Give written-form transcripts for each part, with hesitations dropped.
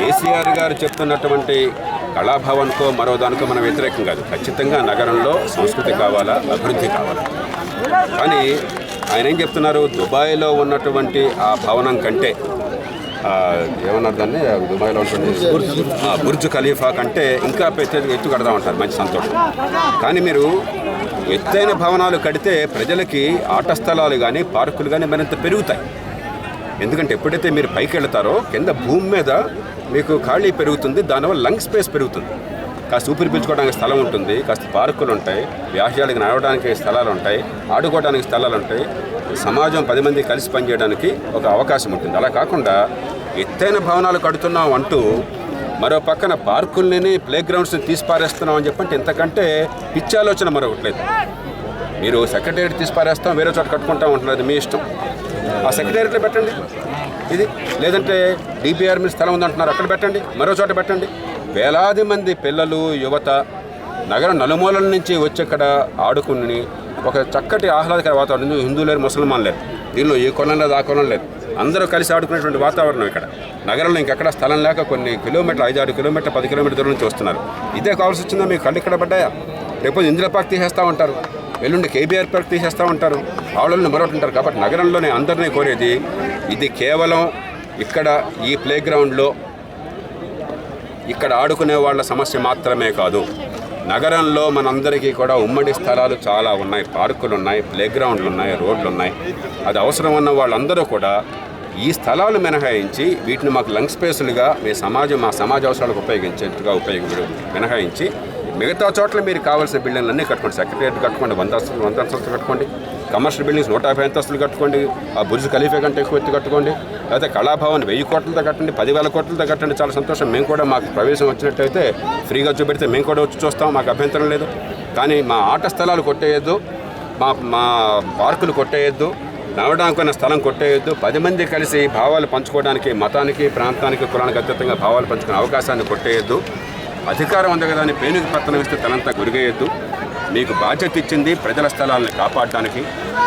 కేసీఆర్ గారు చెప్తున్నటువంటి కళాభవన్కో మరో దానికో మనం వ్యతిరేకం కాదు. ఖచ్చితంగా నగరంలో సంస్కృతి కావాలా, అభివృద్ధి కావాలా. కానీ ఆయన ఏం చెప్తున్నారు, దుబాయ్లో ఉన్నటువంటి ఆ భవనం కంటే ఏమన్నారు దాన్ని, దుబాయ్లో ఉంటుంది బుర్జ్ ఖలీఫా కంటే ఇంకా ఎత్తు కడదామంటారు. మంచి సంతోషం. కానీ మీరు ఎత్తైన భవనాలు కడితే ప్రజలకి ఆట స్థలాలు కానీ పార్కులు కానీ మరింత పెరుగుతాయి. ఎందుకంటే ఎప్పుడైతే మీరు పైకి వెళ్తారో కింద భూమి మీద మీకు ఖాళీ పెరుగుతుంది, దానివల్ల లంగ్ స్పేస్ పెరుగుతుంది. కాస్త ఊపిరి పీల్చుకోవడానికి స్థలం ఉంటుంది, కాస్త పార్కులు ఉంటాయి, వ్యాఖ్యాలకు నడవడానికి స్థలాలు ఉంటాయి, ఆడుకోవడానికి స్థలాలు ఉంటాయి, సమాజం 10 మంది కలిసి పనిచేయడానికి ఒక అవకాశం ఉంటుంది. అలా కాకుండా ఎత్తైన భవనాలు కడుతున్నాం అంటూ మరో పక్కన పార్కుల్ని ప్లే గ్రౌండ్స్ని తీసి పారేస్తున్నాం అని చెప్పంటే ఇంతకంటే పిచ్చి ఆలోచన మరొకట్లేదు. మీరు సెక్రటేరియట్ తీసి పారేస్తాం, వేరే చోట కట్టుకుంటాం ఉంటున్నది మీ ఇష్టం. ఆ సెక్రటేరియట్లో పెట్టండి ఇది, లేదంటే డిపిఆర్ మీద స్థలం ఉందంటున్నారు అక్కడ పెట్టండి, మరో చోట పెట్టండి. వేలాది మంది పిల్లలు, యువత నగరం నలుమూలల నుంచి వచ్చి ఇక్కడ ఆడుకుని ఒక చక్కటి ఆహ్లాదకర వాతావరణం. హిందూ లేరు, ముసల్మాన్ లేరు, దీనిలో ఈ కొనం లేదు, ఆ కొనం లేదు, అందరూ కలిసి ఆడుకునేటువంటి వాతావరణం ఇక్కడ నగరంలో. ఇంకెక్కడ స్థలం లేక కొన్ని కిలోమీటర్లు, 5-6 కిలోమీటర్లు, 10 కిలోమీటర్ల దూరం నుంచి వస్తున్నారు. ఇదే కావాల్సి వచ్చిందా? మీకు కళ్ళు ఇక్కడ పడ్డాయా? రేపు ఇందిరా పార్క్ తీసేస్తూ ఉంటారు, ఎల్లుండి కేబీఆర్ పార్క్ తీసేస్తూ ఉంటారు, ఆవులను మరొకటి ఉంటారు. కాబట్టి నగరంలోనే అందరినీ కోరేది ఇది కేవలం ఇక్కడ ఈ ప్లే గ్రౌండ్లో ఇక్కడ ఆడుకునే వాళ్ళ సమస్య మాత్రమే కాదు. నగరంలో మనందరికీ కూడా ఉమ్మడి స్థలాలు చాలా ఉన్నాయి, పార్కులు ఉన్నాయి, ప్లే గ్రౌండ్లు ఉన్నాయి, రోడ్లు ఉన్నాయి. అది అవసరం ఉన్న వాళ్ళందరూ కూడా ఈ స్థలాలు మినహాయించి వీటిని మాకు లంగ్ స్పేసులుగా మా సమాజ అవసరాలకు ఉపయోగించేట్టుగా మినహాయించి మిగతా చోట్ల మీరు కావాల్సిన బిల్డింగ్లన్నీ కట్టుకోండి. సెక్రటేరియట్ కట్టుకోండి, 100 అంతస్తులు కట్టుకోండి, కమర్షియల్ బిల్డింగ్స్ 150 అంతస్తులు కట్టుకోండి, ఆ బుర్జ్ ఖలీఫా కంటే ఎక్కువ ఎత్తు కట్టుకోండి, లేకపోతే కళాభవన్ 1000 కోట్లతో కట్టండి, 10,000 కోట్లతో కట్టండి. చాలా సంతోషం. మేము కూడా మాకు ప్రవేశం వచ్చినట్టయితే ఫ్రీగా చూపెడితే మేము కూడా వచ్చి చూస్తాం, మాకు అభ్యంతరం లేదు. కానీ మా ఆట స్థలాలు కొట్టేయద్దు, మా పార్కులు కొట్టేయద్దు, నడవడానికైనా స్థలం కొట్టేయద్దు. 10 మంది కలిసి భావాలు పంచుకోవడానికి, మతానికి, ప్రాంతానికి, కులానికి అతీతంగా భావాలు పంచుకునే అవకాశాన్ని కొట్టేయద్దు. అధికారం ఉంది కదా అని పేనుకి పత్తనం ఇస్తే తనంతా గురిగేయద్దు. మీకు బాధ్యత ఇచ్చింది ప్రజల స్థలాలను కాపాడడానికి,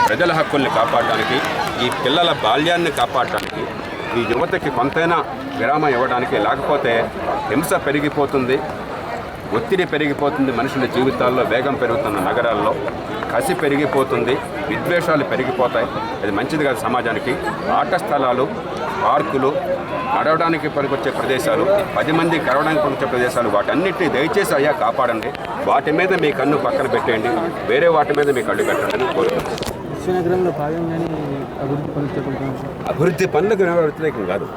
ప్రజల హక్కుల్ని కాపాడడానికి, ఈ పిల్లల బాల్యాన్ని కాపాడడానికి, ఈ యువతకి కొంతైనా విరామం ఇవ్వడానికి. లేకపోతే హింస పెరిగిపోతుంది, ఒత్తిడి పెరిగిపోతుంది, మనుషుల జీవితాల్లో వేగం పెరుగుతున్న నగరాల్లో కసి పెరిగిపోతుంది, విద్వేషాలు పెరిగిపోతాయి. అది మంచిది కాదు సమాజానికి. ఆట స్థలాలు, పార్కులు, నడవడానికి పనికొచ్చే ప్రదేశాలు, 10 మంది కలవడానికి పనికొచ్చే ప్రదేశాలు, వాటన్నిటిని దయచేసి అయ్యా కాపాడండి. వాటి మీద మీ కన్ను పక్కన పెట్టేయండి, వేరే వాటి మీద మీ కళ్ళు పెట్టండి అని కోరుతున్నాను. అభివృద్ధి పనులకు వ్యతిరేకం కాదు.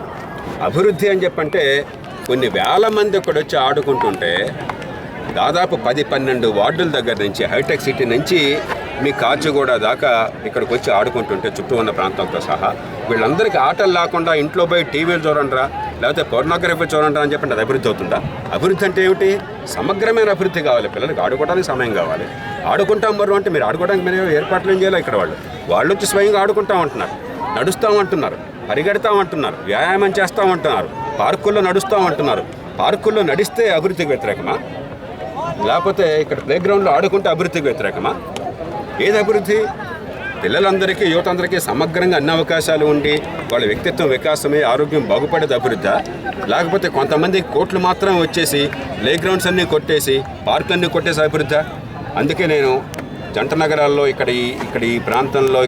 అభివృద్ధి అని చెప్పంటే కొన్ని వేల మంది ఇక్కడ వచ్చి ఆడుకుంటుంటే దాదాపు 10-12 వార్డుల దగ్గర నుంచి హైటెక్ సిటీ నుంచి మీ కాచిగూడ దాకా ఇక్కడికి వచ్చి ఆడుకుంటుంటే చుట్టూ ఉన్న ప్రాంతంతో సహా వీళ్ళందరికీ ఆటలు లేకుండా ఇంట్లో పోయి టీవీలు చూడండిరా, లేకపోతే పోర్నోగ్రఫీ చూడండిరా అని చెప్పండి. అది అభివృద్ధి అవుతుందా? అభివృద్ధి అంటే ఏమిటి? సమగ్రమైన అభివృద్ధి కావాలి. పిల్లలకి ఆడుకోవడానికి సమయం కావాలి. ఆడుకుంటాం మరో అంటే మీరు ఆడుకోవడానికి మీరు ఏర్పాట్లు ఏం చేయాలి? ఇక్కడ వాళ్ళు వచ్చి స్వయంగా ఆడుకుంటామంటున్నారు, నడుస్తామంటున్నారు, పరిగెడతామంటున్నారు, వ్యాయామం చేస్తామంటున్నారు, పార్కుల్లో నడుస్తామంటున్నారు. పార్కుల్లో నడిస్తే అభివృద్ధికి వ్యతిరేకమా? లేకపోతే ఇక్కడ ప్లే గ్రౌండ్లో ఆడుకుంటే అభివృద్ధికి వ్యతిరేకమా? ఏది అభివృద్ధి? పిల్లలందరికీ, యువత అందరికీ సమగ్రంగా అన్ని అవకాశాలు ఉండి వాళ్ళ వ్యక్తిత్వం వికాసమే, ఆరోగ్యం బాగుపడేది అభివృద్ధా? లేకపోతే కొంతమంది కోట్లు మాత్రం వచ్చేసి ప్లే గ్రౌండ్స్ అన్నీ కొట్టేసి పార్కులన్నీ కొట్టేసి అభివృద్ధా? అందుకే నేను జంట నగరాల్లో ఇక్కడ ఈ ప్రాంతంలో